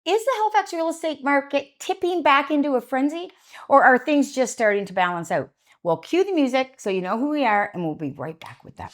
Is the Halifax real estate market tipping back into a frenzy, or are things just starting to balance out? Well, cue the music so you know who we are, and we'll be right back with that.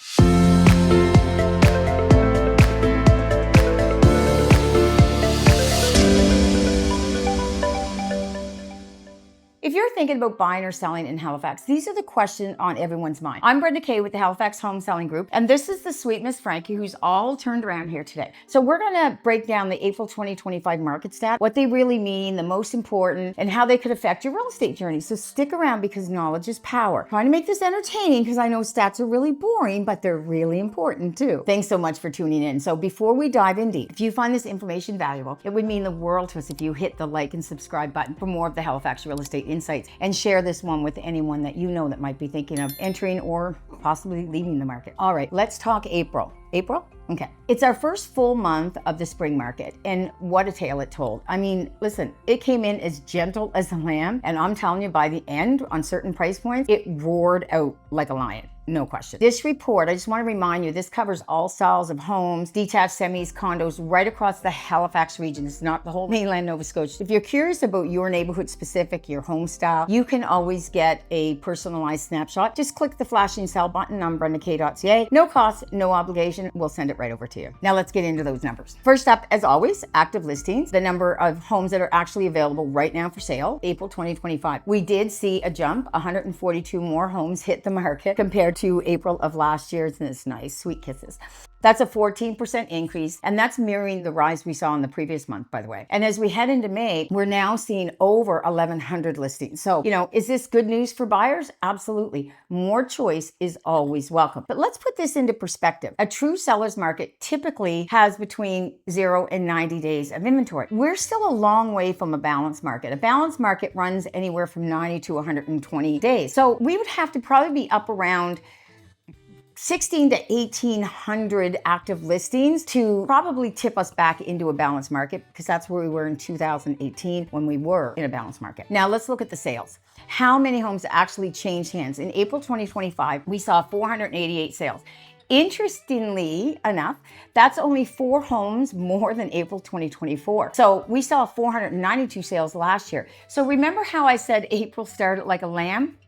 If you're thinking about buying or selling in Halifax, these are the questions on everyone's mind. I'm Brenda Kay with the Halifax Home Selling Group, and this is the sweet Miss Frankie who's all turned around here today. So we're gonna break down the April 2025 market stats, what they really mean, the most important, and how they could affect your real estate journey. So stick around because knowledge is power. Trying to make this entertaining because I know stats are really boring, but they're really important too. Thanks so much for tuning in. So before we dive in deep, if you find this information valuable, it would mean the world to us if you hit the like and subscribe button for more of the Halifax real estate insights, and share this one with anyone that you know that might be thinking of entering or possibly leaving the market. All right, let's talk April. April? Okay. It's our first full month of the spring market, and what a tale it told. I mean, listen, it came in as gentle as a lamb, and I'm telling you, by the end, on certain price points, it roared out like a lion. No question. This report, I just want to remind you, this covers all styles of homes, detached semis, condos, right across the Halifax region. It's not the whole mainland Nova Scotia. If you're curious about your neighborhood specific, your home style, you can always get a personalized snapshot. Just click the flashing sell button on brendak.ca. No cost, no obligation. We'll send it right over to you. Now let's get into those numbers. First up, as always, active listings, the number of homes that are actually available right now for sale, April 2025. We did see a jump, 142 more homes hit the market compared to April of last year. Isn't this nice? Sweet kisses. That's a 14% increase, and that's mirroring the rise we saw in the previous month, by the way. And as we head into May, we're now seeing over 1,100 listings. So, is this good news for buyers? Absolutely. More choice is always welcome. But let's put this into perspective. A true seller's market typically has between 0 and 90 days of inventory. We're still a long way from a balanced market. A balanced market runs anywhere from 90 to 120 days. So we would have to probably be up around 16 to 1,800 active listings to probably tip us back into a balanced market, because that's where we were in 2018 when we were in a balanced market. Now let's look at the sales. How many homes actually changed hands? In April 2025, we saw 488 sales. Interestingly enough, that's only 4 homes more than April 2024. So we saw 492 sales last year. So remember how I said April started like a lamb?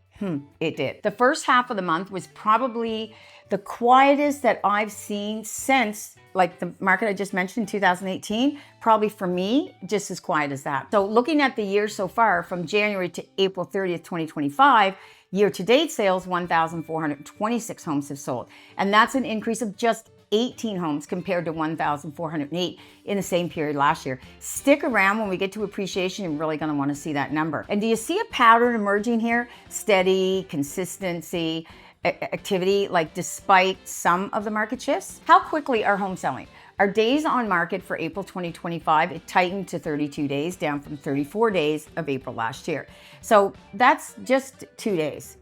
It did. The first half of the month was probably the quietest that I've seen since, like, the market I just mentioned in 2018, probably for me, just as quiet as that. So looking at the year so far, from January to April 30th, 2025, year-to-date sales, 1,426 homes have sold. And that's an increase of just 18 homes compared to 1,408 in the same period last year. Stick around. When we get to appreciation, you're really going to want to see that number. And do you see a pattern emerging here? Steady, consistency, activity, like despite some of the market shifts? How quickly are homes selling? Our days on market for April 2025, it tightened to 32 days, down from 34 days of April last year. So that's just 2 days.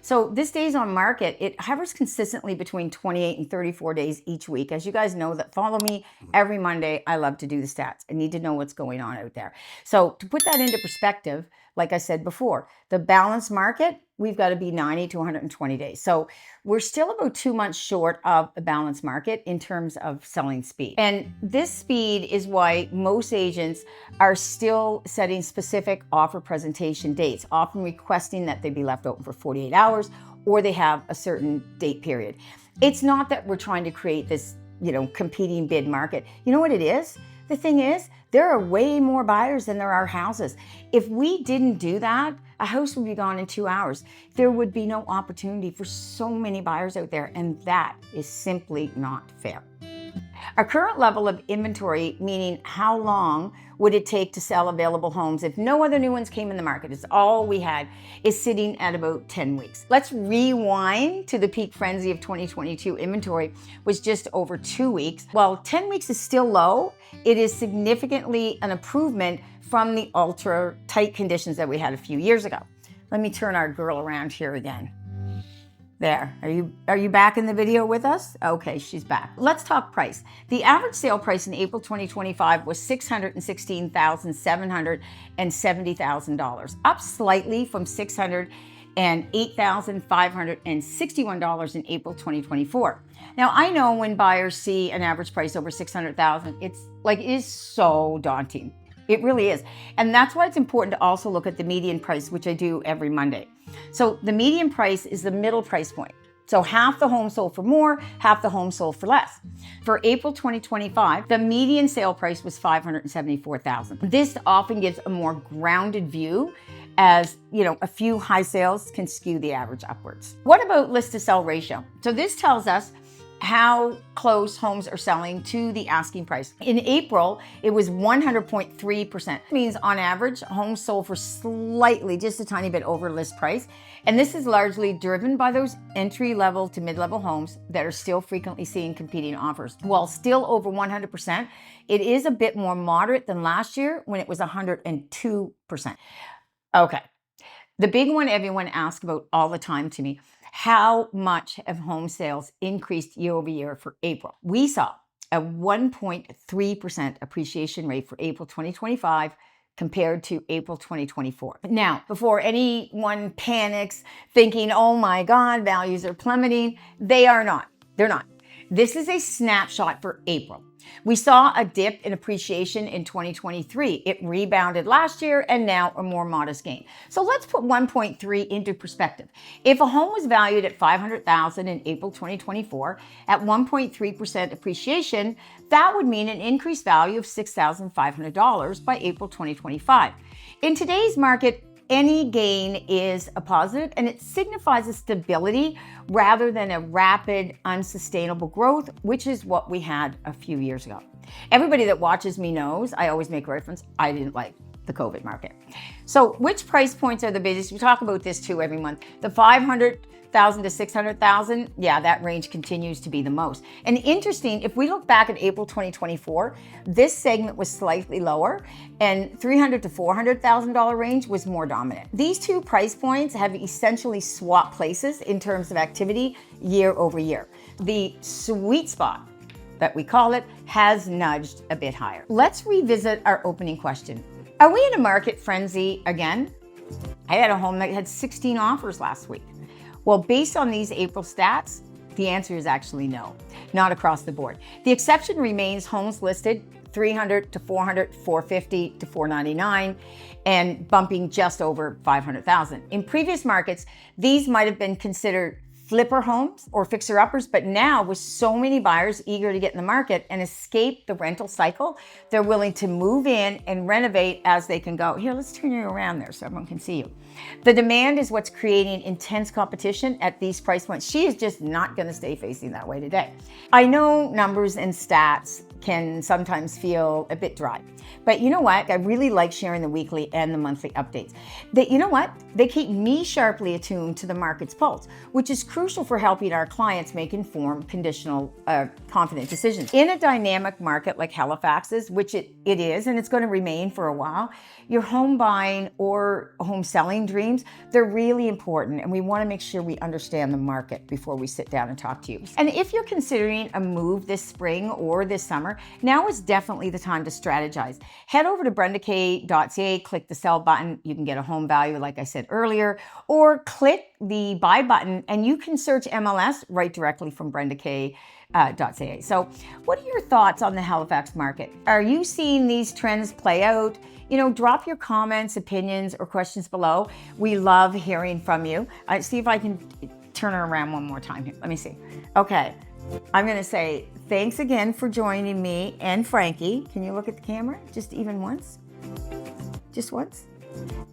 So this days on market, it hovers consistently between 28 and 34 days each week. As you guys know that follow me every Monday, I love to do the stats. I need to know what's going on out there. So to put that into perspective, like I said before, the balanced market, we've got to be 90 to 120 days. So we're still about 2 months short of a balanced market in terms of selling speed. And this speed is why most agents are still setting specific offer presentation dates, often requesting that they be left open for 48 hours or they have a certain date period. It's not that we're trying to create this, competing bid market. You know what it is? The thing is, there are way more buyers than there are houses. If we didn't do that, a house would be gone in 2 hours. There would be no opportunity for so many buyers out there, and that is simply not fair. Our current level of inventory, meaning how long would it take to sell available homes if no other new ones came in the market, it's all we had, is sitting at about 10 weeks. Let's rewind to the peak frenzy of 2022. Inventory was just over 2 weeks. While 10 weeks is still low, it is significantly an improvement from the ultra tight conditions that we had a few years ago. Let me turn our girl around here again. There, are you back in the video with us? Okay, she's back. Let's talk price. The average sale price in April 2025 was $616,770,000, up slightly from $618,000 and $8,561 in April 2024. Now, I know when buyers see an average price over $600,000, it is so daunting. It really is. And that's why it's important to also look at the median price, which I do every Monday. So the median price is the middle price point. So half the homes sold for more, half the homes sold for less. For April 2025, the median sale price was $574,000. This often gives a more grounded view, as a few high sales can skew the average upwards. What about list to sell ratio? So this tells us how close homes are selling to the asking price. In April, it was 100.3%. It means on average, homes sold for slightly, just a tiny bit over list price. And this is largely driven by those entry-level to mid-level homes that are still frequently seeing competing offers. While still over 100%, it is a bit more moderate than last year when it was 102%. Okay, the big one everyone asks about all the time to me: how much have home sales increased year over year for April? We saw a 1.3% appreciation rate for April 2025 compared to April 2024. Now, before anyone panics thinking, oh my God, values are plummeting, they are not. They're not. This is a snapshot for April. We saw a dip in appreciation in 2023. It rebounded last year and now a more modest gain. So let's put 1.3 into perspective. If a home was valued at $500,000 in April 2024 at 1.3% appreciation, that would mean an increased value of $6,500 by April 2025. In today's market, any gain is a positive, and it signifies a stability rather than a rapid, unsustainable growth, which is what we had a few years ago. Everybody that watches me knows I always make reference, I didn't like the COVID market. So which price points are the biggest? We talk about this too every month. The $500,000 to $600,000, yeah, that range continues to be the most. And interesting, if we look back at April 2024, this segment was slightly lower, and $300,000 to $400,000 range was more dominant. These two price points have essentially swapped places in terms of activity year over year. The sweet spot, that we call it, has nudged a bit higher. Let's revisit our opening question. Are we in a market frenzy again? I had a home that had 16 offers last week. Well, based on these April stats, the answer is actually no, not across the board. The exception remains homes listed 300 to 400, 450 to 499, and bumping just over 500,000. In previous markets, these might have been considered flipper homes or fixer-uppers, but now with so many buyers eager to get in the market and escape the rental cycle, they're willing to move in and renovate as they can go. Here, let's turn you around there so everyone can see you. The demand is what's creating intense competition at these price points. She is just not going to stay facing that way today. I know numbers and stats can sometimes feel a bit dry, but you know what? I really like sharing the weekly and the monthly updates. They keep me sharply attuned to the market's pulse, which is crucial for helping our clients make informed, confident decisions. In a dynamic market like Halifax's, which it is, and it's going to remain for a while, your home buying or home selling dreams, they're really important, and we want to make sure we understand the market before we sit down and talk to you. And if you're considering a move this spring or this summer, now is definitely the time to strategize. Head over to brendak.ca, click the sell button. You can get a home value, like I said earlier, or click the buy button and you can search MLS right directly from brendak.ca. So what are your thoughts on the Halifax market? Are you seeing these trends play out? Drop your comments, opinions, or questions below. We love hearing from you. See if I can turn her around one more time here. Let me see. Okay. I'm going to say thanks again for joining me and Frankie. Can you look at the camera just even once? Just once?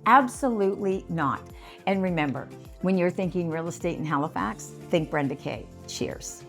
Absolutely not. And remember, when you're thinking real estate in Halifax, think Brenda K. Cheers.